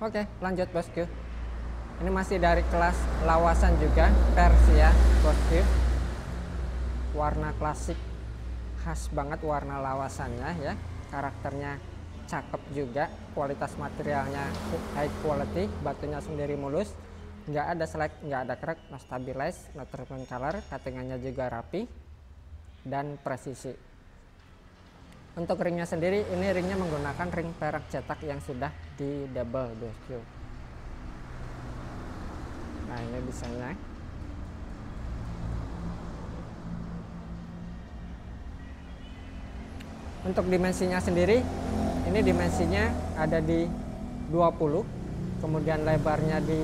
Oke, lanjut bosku. Ini masih dari kelas lawasan juga, Persia bosku. Warna klasik, khas banget warna lawasannya ya. Karakternya cakep juga, kualitas materialnya high quality, batunya sendiri mulus, nggak ada selek, nggak ada crack, no stabilize, no treatment color, cuttingannya juga rapi dan presisi. Untuk ringnya sendiri, ini ringnya menggunakan ring perak cetak yang sudah di double bosku. Nah, ini desainnya. Untuk dimensinya sendiri, ini dimensinya ada di 20, kemudian lebarnya di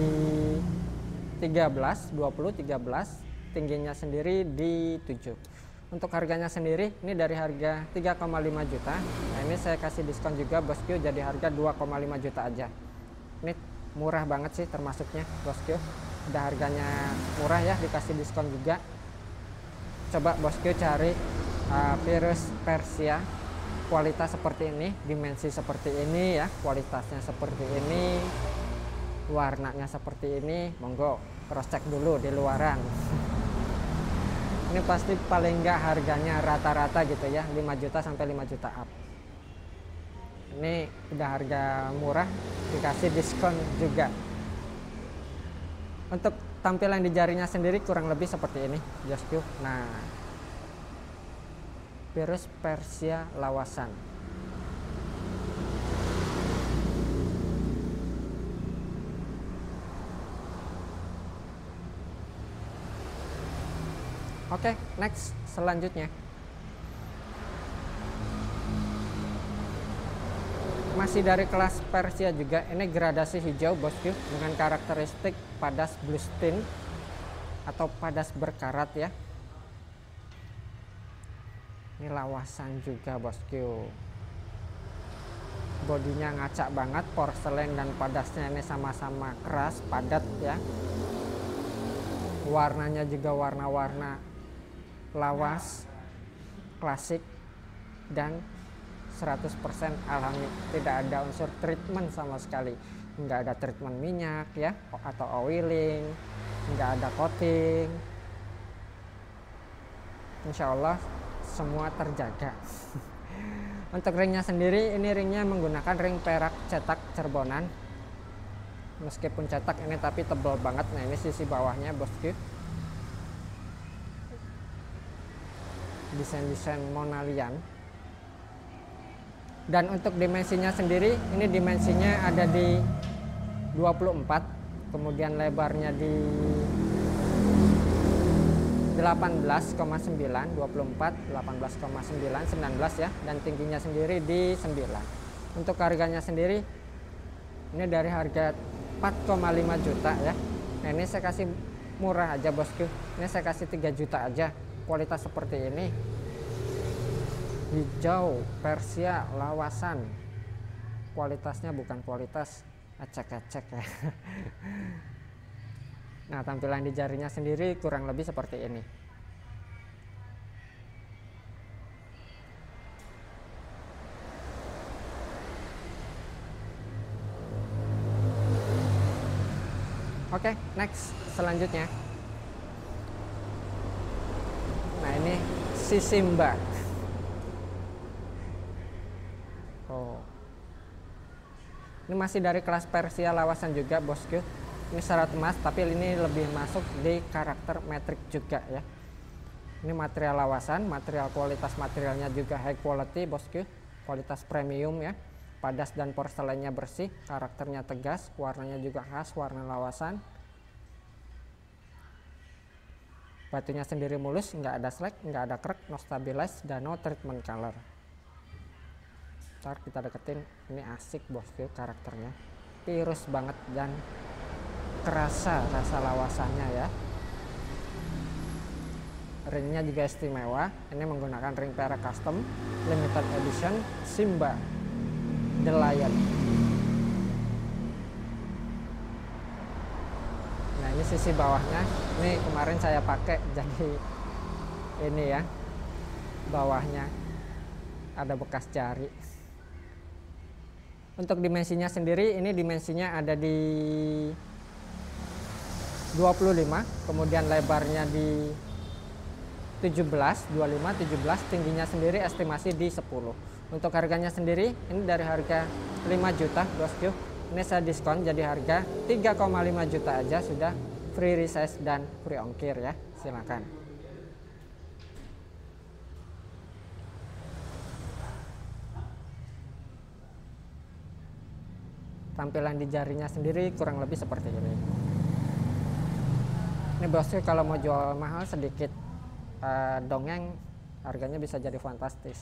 13, tingginya sendiri di 7. Untuk harganya sendiri, ini dari harga 3,5 juta. Nah, ini saya kasih diskon juga bosku, jadi harga 2,5 juta aja. Ini murah banget sih termasuknya bosku. Udah harganya murah ya, dikasih diskon juga. Coba bosku cari virus Persia kualitas seperti ini, dimensi seperti ini ya, kualitasnya seperti ini, warnanya seperti ini, monggo cross check dulu di luaran. Ini pasti paling enggak harganya rata-rata gitu ya, 5 juta sampai 5 juta up. Ini udah harga murah, dikasih diskon juga. Untuk tampilan di jarinya sendiri kurang lebih seperti ini bosku. Nah, virus Persia lawasan. Oke, next selanjutnya. Masih dari kelas Persia juga, ini gradasi hijau bosku dengan karakteristik padas bluestin atau padas berkarat ya. Ini lawasan juga bosku. Bodinya ngacak banget, porselen dan padasnya ini sama-sama keras, padat ya. Warnanya juga warna-warna lawas, klasik, dan 100% alami, tidak ada unsur treatment sama sekali. Nggak ada treatment minyak ya, atau oiling, nggak ada coating. Insya Allah semua terjaga. Untuk ringnya sendiri, ini ringnya menggunakan ring perak cetak cerbonan. Meskipun cetak ini tapi tebal banget. Nah, ini sisi bawahnya bosku. Desain-desain monalian. Dan untuk dimensinya sendiri, ini dimensinya ada di 24, kemudian lebarnya di 18,9, 24, 18,9, 19 ya, dan tingginya sendiri di 9. Untuk harganya sendiri, ini dari harga 4,5 juta ya. Nah, ini saya kasih murah aja bosku, ini saya kasih 3 juta aja. Kualitas seperti ini, hijau Persia lawasan, kualitasnya bukan kualitas acak-acak ya. Nah, tampilan di jarinya sendiri kurang lebih seperti ini. Oke, next selanjutnya. Nah, ini si Simba. Oh, ini masih dari kelas Persia lawasan juga bosku. Ini syarat emas, tapi ini lebih masuk di karakter metrik juga ya. Ini material lawasan, material kualitas materialnya juga high quality bosku, kualitas premium ya. Padas dan porselennya bersih, karakternya tegas, warnanya juga khas warna lawasan. Batunya sendiri mulus, nggak ada slack, nggak ada crack, no stabilize, dan no treatment color. Ntar kita deketin, ini asik bosku karakternya, tirus banget dan kerasa rasa lawasannya ya. Ringnya juga istimewa, ini menggunakan ring perak custom limited edition Simba the Lion. Nah, ini sisi bawahnya, ini kemarin saya pakai, jadi ini ya, bawahnya ada bekas jari. Untuk dimensinya sendiri, ini dimensinya ada di 25, kemudian lebarnya di 17, 25, 17, tingginya sendiri estimasi di 10. Untuk harganya sendiri, ini dari harga 5 juta bosku. Ini saya diskon jadi harga 3,5 juta aja, sudah free resize dan free ongkir ya. Silakan. Tampilan di jarinya sendiri kurang lebih seperti ini. Ini bosku kalau mau jual mahal sedikit dongeng, harganya bisa jadi fantastis.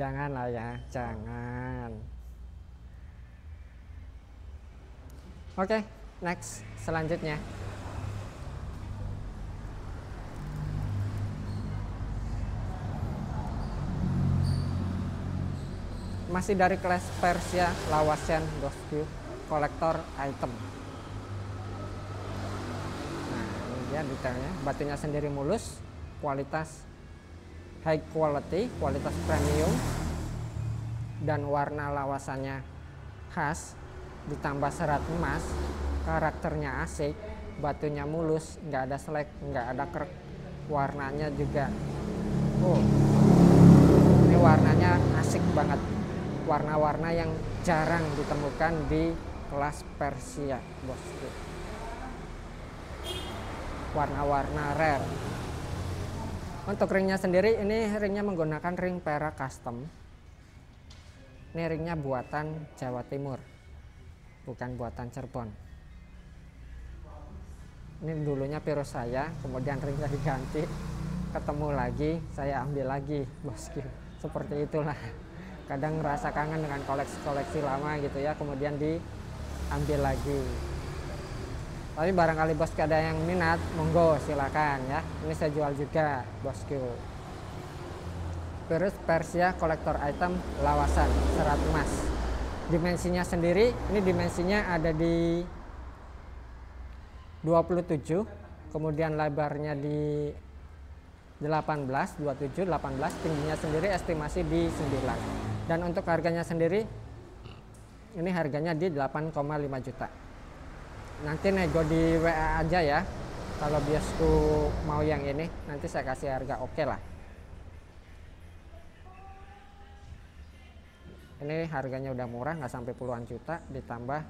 Janganlah ya, jangan. Oke, next, selanjutnya. Masih dari kelas Persia Lawasan bosku, kolektor item. Nah, ini dia detailnya. Batunya sendiri mulus, kualitas high quality, kualitas premium, dan warna lawasannya khas, ditambah serat emas, karakternya asik, batunya mulus, nggak ada selek, nggak ada krek, warnanya juga, ini warnanya asik banget, warna-warna yang jarang ditemukan di kelas Persia bosku, warna-warna rare. Untuk ringnya sendiri, ini ringnya menggunakan ring perak custom. Ini ringnya buatan Jawa Timur, bukan buatan Cirebon. Ini dulunya Virus saya, kemudian ringnya diganti, ketemu lagi, saya ambil lagi bosku. Seperti itulah. Kadang ngerasa kangen dengan koleksi-koleksi lama gitu ya, kemudian diambil lagi. Tapi barangkali bosku ada yang minat, monggo silakan ya. Ini saya jual juga bosku. Virus Persia kolektor item lawasan serat emas. Dimensinya sendiri, ini dimensinya ada di 27, kemudian lebarnya di 18, 27, 18, tingginya sendiri estimasi di 9. Dan untuk harganya sendiri, ini harganya di 8,5 juta. Nanti nego di WA aja ya. Kalau bosku mau yang ini, nanti saya kasih harga oke lah. Ini harganya udah murah, nggak sampai puluhan juta, ditambah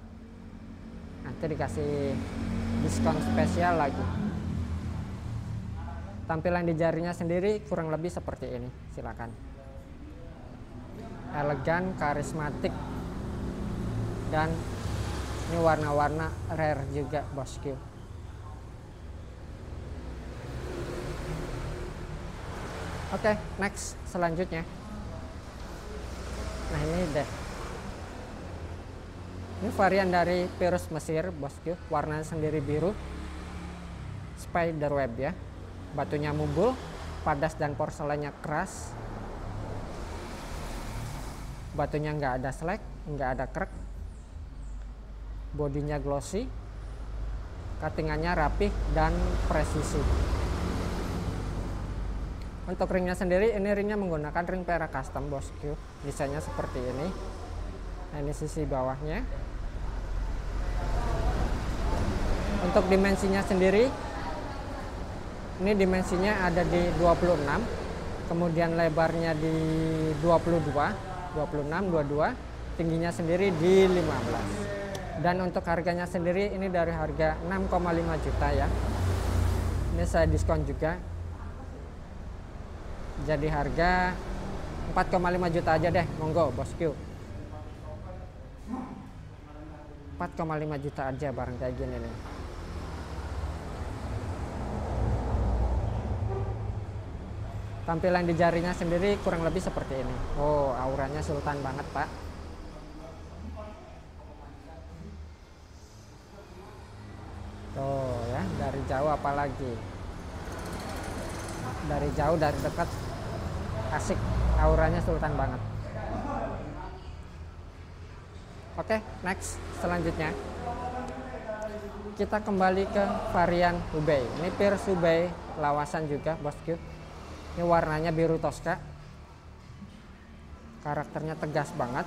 nanti dikasih diskon spesial lagi. Tampilan di jarinya sendiri kurang lebih seperti ini, silakan. Elegan, karismatik, dan ini warna-warna rare juga bosku. Oke, next, selanjutnya. Nah ini deh. Ini varian dari Virus Mesir bosku, warnanya sendiri biru, spider web ya. Batunya mumbul, padas dan porselennya keras. Batunya nggak ada selek, nggak ada krek. Bodinya glossy, cuttingannya rapih dan presisi. Untuk ringnya sendiri, ini ringnya menggunakan ring perak custom bosku. Desainnya seperti ini. Nah, ini sisi bawahnya. Untuk dimensinya sendiri, ini dimensinya ada di 26, kemudian lebarnya di 22, 26, 22, tingginya sendiri di 15. Dan untuk harganya sendiri ini dari harga 6,5 juta ya. Ini saya diskon juga. Jadi harga 4,5 juta aja deh, monggo bosku. 4,5 juta aja barang kayak gini nih. Tampilan di jarinya sendiri kurang lebih seperti ini. Oh, auranya sultan banget, Pak. Tuh ya, dari jauh apalagi. Dari jauh, dari dekat asik, auranya sultan banget. Oke, next, selanjutnya kita kembali ke varian Hubei. Ini Virus Hubei lawasan juga bosku. Ini warnanya biru Tosca, karakternya tegas banget.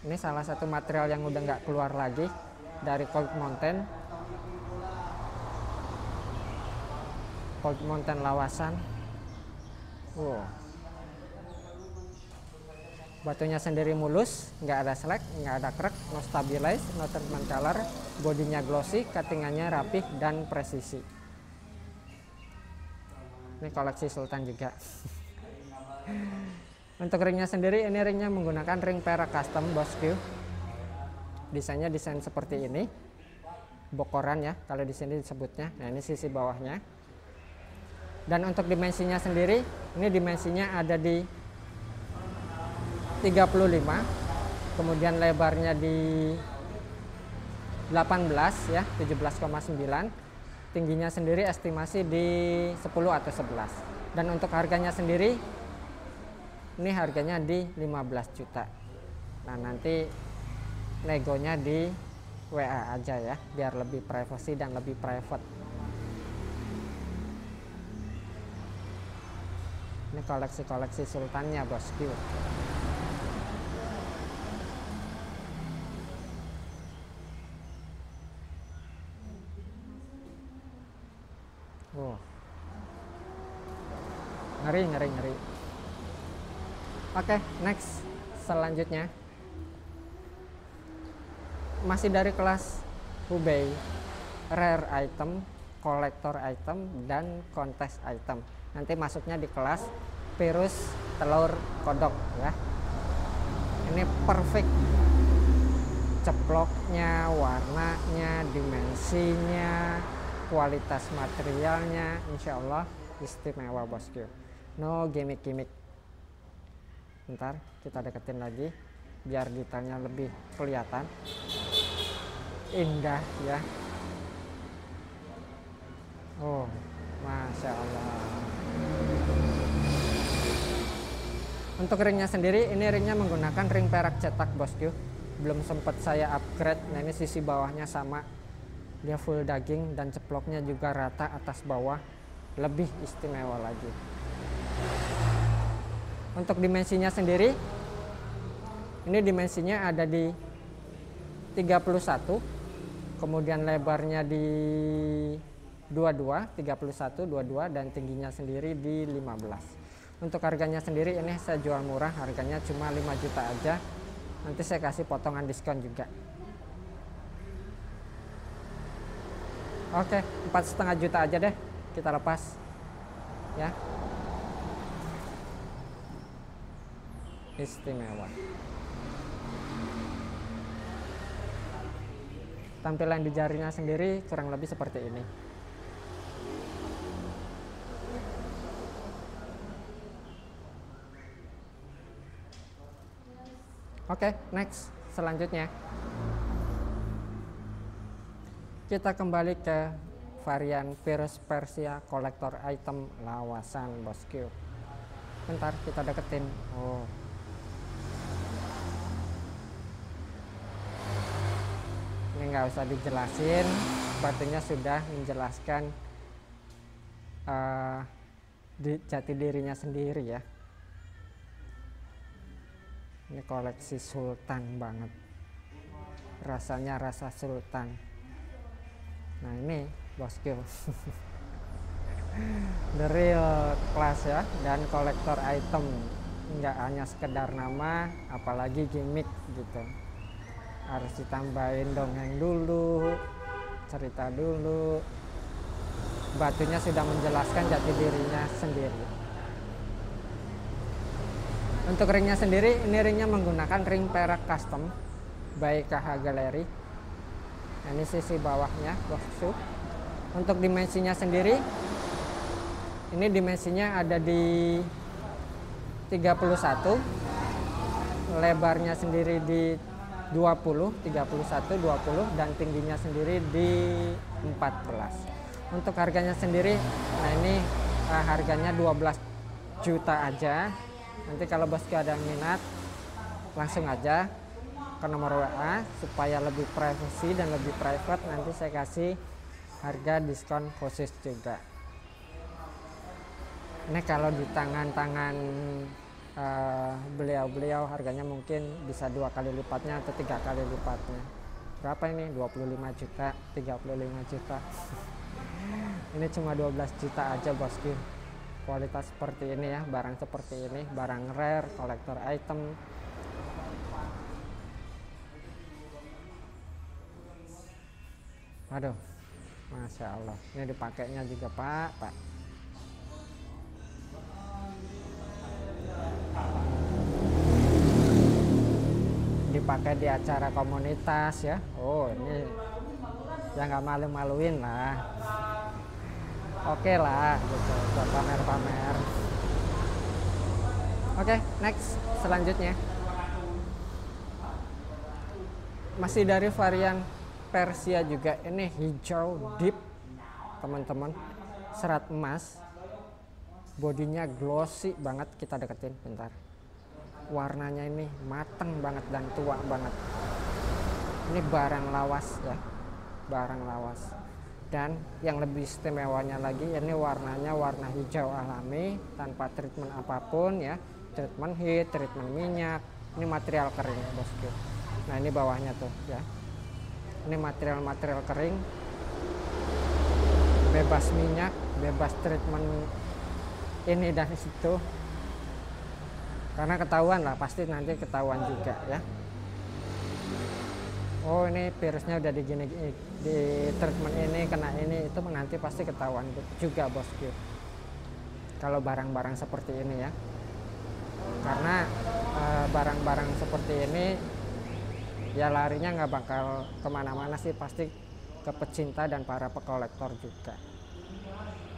Ini salah satu material yang udah nggak keluar lagi dari Cold Mountain lawasan. Wow. Batunya sendiri mulus, nggak ada slack, nggak ada crack, no stabilize, no treatment color, bodinya glossy, cuttingannya rapih dan presisi. Ini koleksi Sultan juga. Untuk ringnya sendiri, ini ringnya menggunakan ring perak custom bosku. Desainnya desain seperti ini, bokoran ya, kalau di sini disebutnya. Nah, ini sisi bawahnya. Dan untuk dimensinya sendiri, ini dimensinya ada di 35, kemudian lebarnya di 18 ya, 17,9. Tingginya sendiri estimasi di 10 atau 11. Dan untuk harganya sendiri, ini harganya di 15 juta. Nah, nanti negonya di WA aja ya, biar lebih privacy dan lebih private. Ini koleksi-koleksi sultannya bosku. Wow. Ngeri. Oke, next. Selanjutnya masih dari kelas Hubei, rare item, collector item, dan contest item. Nanti masuknya di kelas virus telur kodok ya. Ini perfect, ceploknya, warnanya, dimensinya, kualitas materialnya, insya Allah istimewa bosku. No gimmick. Ntar kita deketin lagi biar detailnya lebih kelihatan. Indah ya. Oh, masya Allah. Untuk ringnya sendiri, ini ringnya menggunakan ring perak cetak bosku. Belum sempat saya upgrade. Nah, ini sisi bawahnya sama, dia full daging dan ceploknya juga rata atas bawah, lebih istimewa lagi. Untuk dimensinya sendiri, ini dimensinya ada di 31, kemudian lebarnya di 22, dan tingginya sendiri di 15. Untuk harganya sendiri ini saya jual murah, harganya cuma 5 juta aja. Nanti saya kasih potongan diskon juga. Oke, 4,5 juta aja deh kita lepas ya. Istimewa. Tampilan di jarinya sendiri kurang lebih seperti ini. Oke, next. Selanjutnya kita kembali ke varian virus Persia kolektor item lawasan bosku. Bentar kita deketin. Oh, ini nggak usah dijelasin, batunya sudah menjelaskan jati dirinya sendiri ya. Ini koleksi sultan banget, rasanya rasa sultan. Nah, ini bosku. The real class ya, dan kolektor item, nggak hanya sekedar nama, apalagi gimmick gitu. Harus ditambahin dongeng dulu, cerita dulu. Batunya sudah menjelaskan jati dirinya sendiri. Untuk ringnya sendiri, ini ringnya menggunakan ring perak custom by KH Gallery. Nah, ini sisi bawahnya bosku. Untuk dimensinya sendiri, ini dimensinya ada di 31, lebarnya sendiri di 20, 31, 20, dan tingginya sendiri di 14. Untuk harganya sendiri, nah ini harganya 12 juta aja. Nanti kalau bosku ada minat, langsung aja ke nomor WA supaya lebih privacy dan lebih private. Nanti saya kasih harga diskon khusus juga. Ini kalau di tangan-tangan beliau harganya mungkin bisa 2 kali lipatnya atau 3 kali lipatnya. Berapa ini? 25 juta, 35 juta. Ini cuma 12 juta aja bosku. Kualitas seperti ini ya, barang seperti ini, barang rare, kolektor item. Aduh, Masya Allah. Ini dipakainya juga Pak. Dipakai di acara komunitas ya. Oh, ini ya nggak malu-maluin lah. Oke lah, gitu, buat pamer-pamer. Oke, next, selanjutnya masih dari varian Persia juga. Ini hijau deep teman-teman, serat emas, bodinya glossy banget. Kita deketin bentar. Warnanya ini mateng banget dan tua banget. Ini barang lawas ya, barang lawas. Dan yang lebih istimewanya lagi, ini warnanya warna hijau alami tanpa treatment apapun ya, treatment heat, treatment minyak. Ini material kering bosku. Nah ini bawahnya tuh ya, ini material kering, bebas minyak, bebas treatment ini dan situ. Karena ketahuan lah, pasti nanti ketahuan juga ya. Oh ini virusnya udah di treatment ini, kena ini, itu nanti pasti ketahuan juga bosku. Kalau barang-barang seperti ini ya, karena barang-barang seperti ini ya larinya nggak bakal kemana-mana sih, pasti ke pecinta dan para pekolektor juga.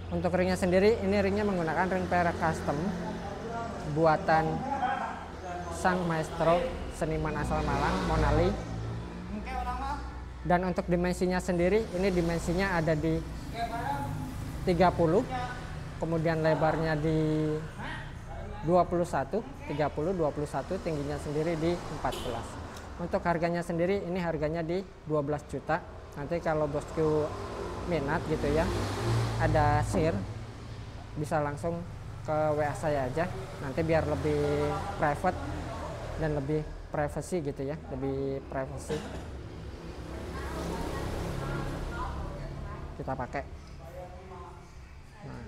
Untuk ringnya sendiri, ini ringnya menggunakan ring perak custom buatan sang maestro seniman asal Malang, Monali. Dan untuk dimensinya sendiri, ini dimensinya ada di 30, kemudian lebarnya di 21, tingginya sendiri di 14. Untuk harganya sendiri, ini harganya di 12 juta. Nanti kalau bosku minat gitu ya, ada share, bisa langsung ke WA saya aja. Nanti biar lebih private dan lebih privacy gitu ya, lebih privacy. Kita pakai. Nah.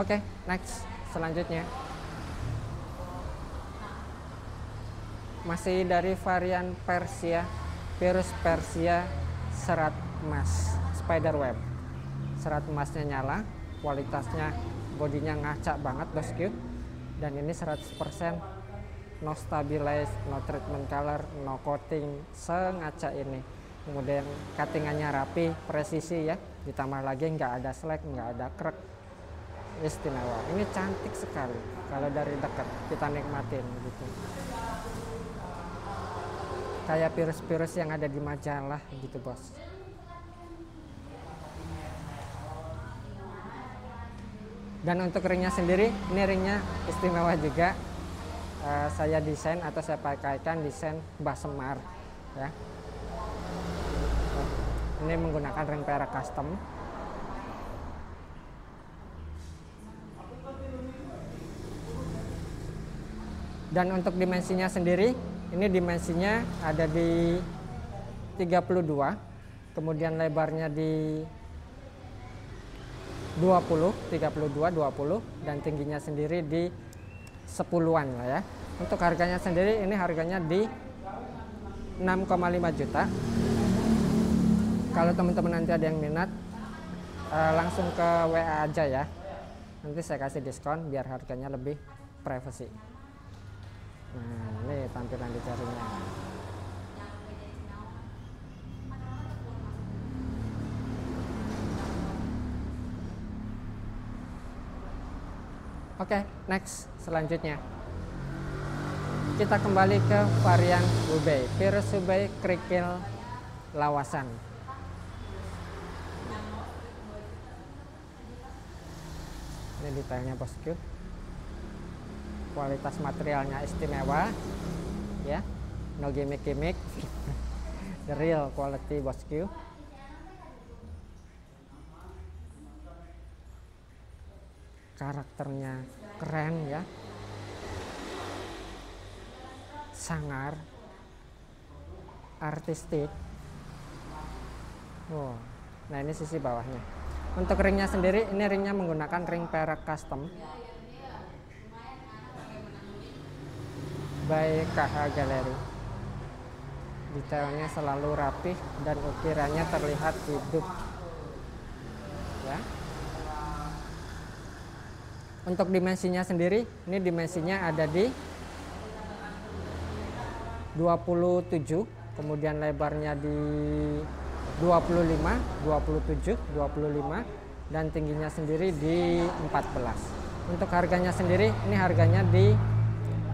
Oke, next, selanjutnya masih dari varian Persia, virus Persia serat emas, spiderweb. Serat emasnya nyala, kualitasnya bodinya ngaca banget bosku. Dan ini 100% no stabilize, no treatment color, no coating, sengaca ini. Kemudian cuttingannya rapi, presisi ya, ditambah lagi nggak ada slack, nggak ada krek, istimewa. Ini cantik sekali kalau dari dekat kita nikmatin gitu, kayak virus-virus yang ada di majalah gitu bos. Dan untuk ringnya sendiri, ini ringnya istimewa juga. Saya desain atau saya pakaikan desain Mbah Semar ya. Ini menggunakan ring perak custom. Dan untuk dimensinya sendiri, ini dimensinya ada di 32, kemudian lebarnya di 20, dan tingginya sendiri di 10-an lah ya. Untuk harganya sendiri, ini harganya di 6,5 juta. Kalau teman-teman nanti ada yang minat, langsung ke WA aja ya. Nanti saya kasih diskon biar harganya lebih privacy. Nah, ini tampilan di jarinya. Oke, next, selanjutnya kita kembali ke varian Hubei, virus Hubei kerikil lawasan. Ini detailnya bosku, kualitas materialnya istimewa ya, no gimmick-gimmick. the real quality bosku. Karakternya keren ya, sangar, artistik. Wow. Nah ini sisi bawahnya. Untuk ringnya sendiri, ini ringnya menggunakan ring perak custom by KH Gallery. Detailnya selalu rapih dan ukirannya terlihat hidup ya. Untuk dimensinya sendiri, ini dimensinya ada di 27, kemudian lebarnya di 25, 27, 25, dan tingginya sendiri di 14. Untuk harganya sendiri, ini harganya di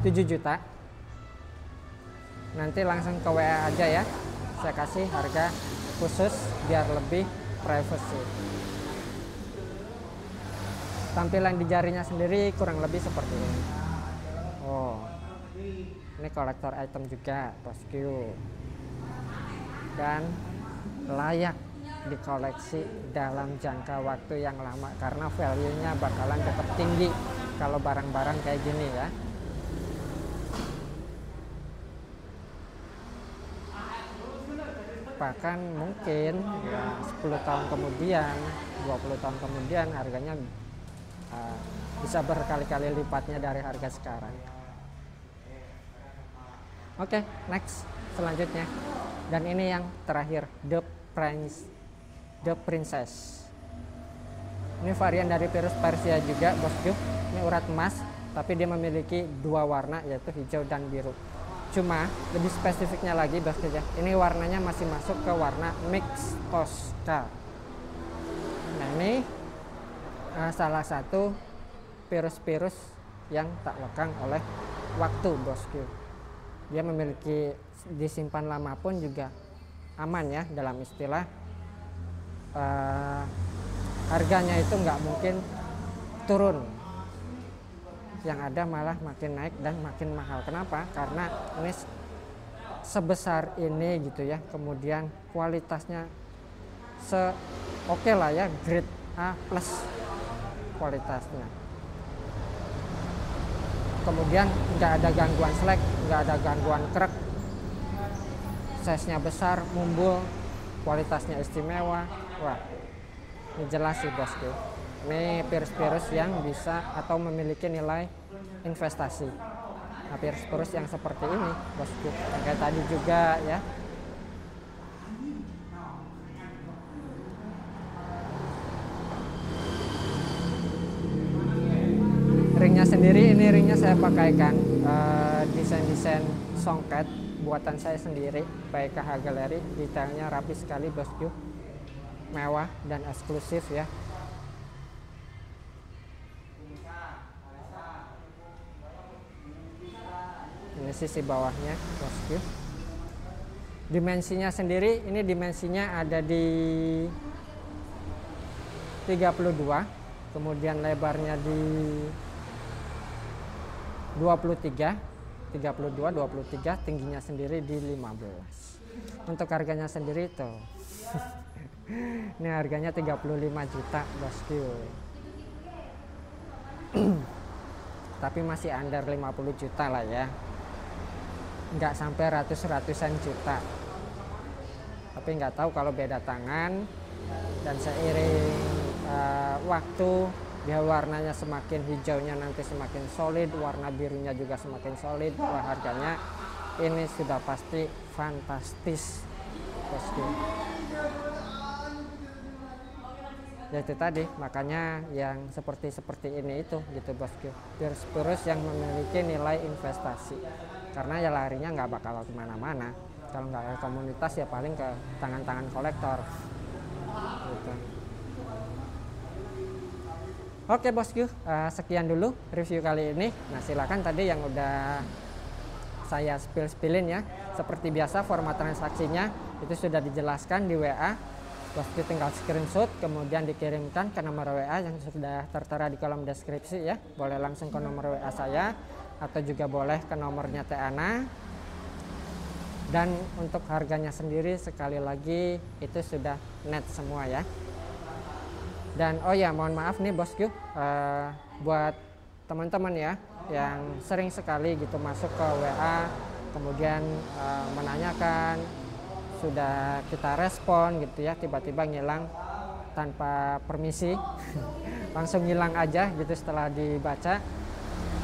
7 juta. Nanti langsung ke WA aja ya, saya kasih harga khusus biar lebih privacy. Tampilan di jarinya sendiri kurang lebih seperti ini. Oh, ini kolektor item juga bosku, dan layak dikoleksi dalam jangka waktu yang lama karena value-nya bakalan tetap tinggi kalau barang-barang kayak gini ya. Bahkan mungkin ya 10 tahun kemudian, 20 tahun kemudian harganya bisa berkali-kali lipatnya dari harga sekarang. Oke, next selanjutnya, dan ini yang terakhir, The Princess. Ini varian dari virus Persia juga bosku. Ini urat emas, tapi dia memiliki dua warna yaitu hijau dan biru. Cuma lebih spesifiknya lagi bosku ya, ini warnanya masih masuk ke warna mix Tosca. Nah ini salah satu virus-virus yang tak lekang oleh waktu bosku. Dia memiliki disimpan lama pun juga aman ya, dalam istilah harganya itu nggak mungkin turun, yang ada malah makin naik dan makin mahal. Kenapa? Karena ini sebesar ini gitu ya, kemudian kualitasnya oke lah ya, grade A plus kualitasnya. Kemudian nggak ada gangguan slack, nggak ada gangguan krek, size-nya besar, mumbul, kualitasnya istimewa. Wah, ini jelas sih bosku, ini virus-virus yang bisa atau memiliki nilai investasi. Nah, virus-virus yang seperti ini bosku, yang kayak tadi juga ya, ringnya sendiri, ini ringnya saya pakaikan desain-desain songket buatan saya sendiri by KH Gallery. Detailnya rapi sekali bosku, mewah dan eksklusif ya. Ini sisi bawahnya bosku. Dimensinya sendiri, ini dimensinya ada di 32, kemudian lebarnya di 23, 23, tingginya sendiri di 15. Untuk harganya sendiri itu ini harganya 35 juta bosku. Tapi masih under 50 juta lah ya, nggak sampai ratusan juta. Tapi nggak tahu kalau beda tangan dan seiring waktu dia warnanya semakin hijaunya nanti semakin solid, warna birunya juga semakin solid. Wah, harganya ini sudah pasti fantastis bosku. Ya itu tadi, makanya yang seperti ini itu gitu bosku, virus-virus yang memiliki nilai investasi, karena ya larinya nggak bakal kemana-mana. Kalau nggak ke komunitas ya paling ke tangan-tangan kolektor gitu. Oke bosku, sekian dulu review kali ini. Nah silakan tadi yang udah saya spillin ya, seperti biasa format transaksinya itu sudah dijelaskan di WA. Bosku tinggal screenshot kemudian dikirimkan ke nomor WA yang sudah tertera di kolom deskripsi ya. Boleh langsung ke nomor WA saya atau juga boleh ke nomornya Teh Ana. Dan untuk harganya sendiri sekali lagi itu sudah net semua ya. Dan oh ya, mohon maaf nih bosku, buat teman-teman ya yang sering sekali gitu masuk ke WA kemudian menanyakan, sudah kita respon gitu ya, tiba-tiba ngilang tanpa permisi langsung ngilang aja gitu setelah dibaca,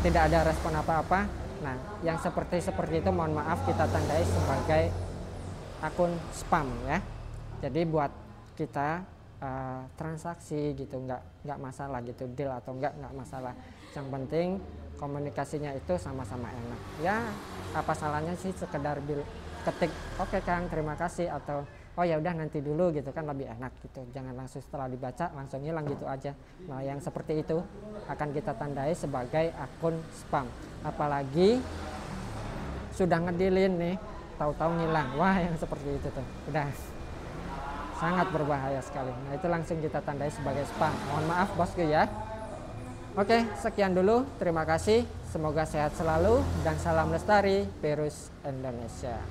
tidak ada respon apa-apa. Nah, yang seperti itu mohon maaf kita tandai sebagai akun spam ya. Jadi buat kita transaksi gitu nggak masalah gitu, deal atau nggak masalah. Yang penting komunikasinya itu sama-sama enak. Ya apa salahnya sih sekedar ketik oke Kang terima kasih, atau oh ya udah nanti dulu gitu kan, lebih enak gitu. Jangan langsung setelah dibaca langsung hilang gitu aja. Nah yang seperti itu akan kita tandai sebagai akun spam. Apalagi sudah ngedilin nih tahu-tahu ngilang, wah yang seperti itu tuh udah sangat berbahaya sekali. Nah itu langsung kita tandai sebagai spam. Mohon maaf bosku ya. Oke, sekian dulu, terima kasih, semoga sehat selalu dan salam lestari virus Indonesia.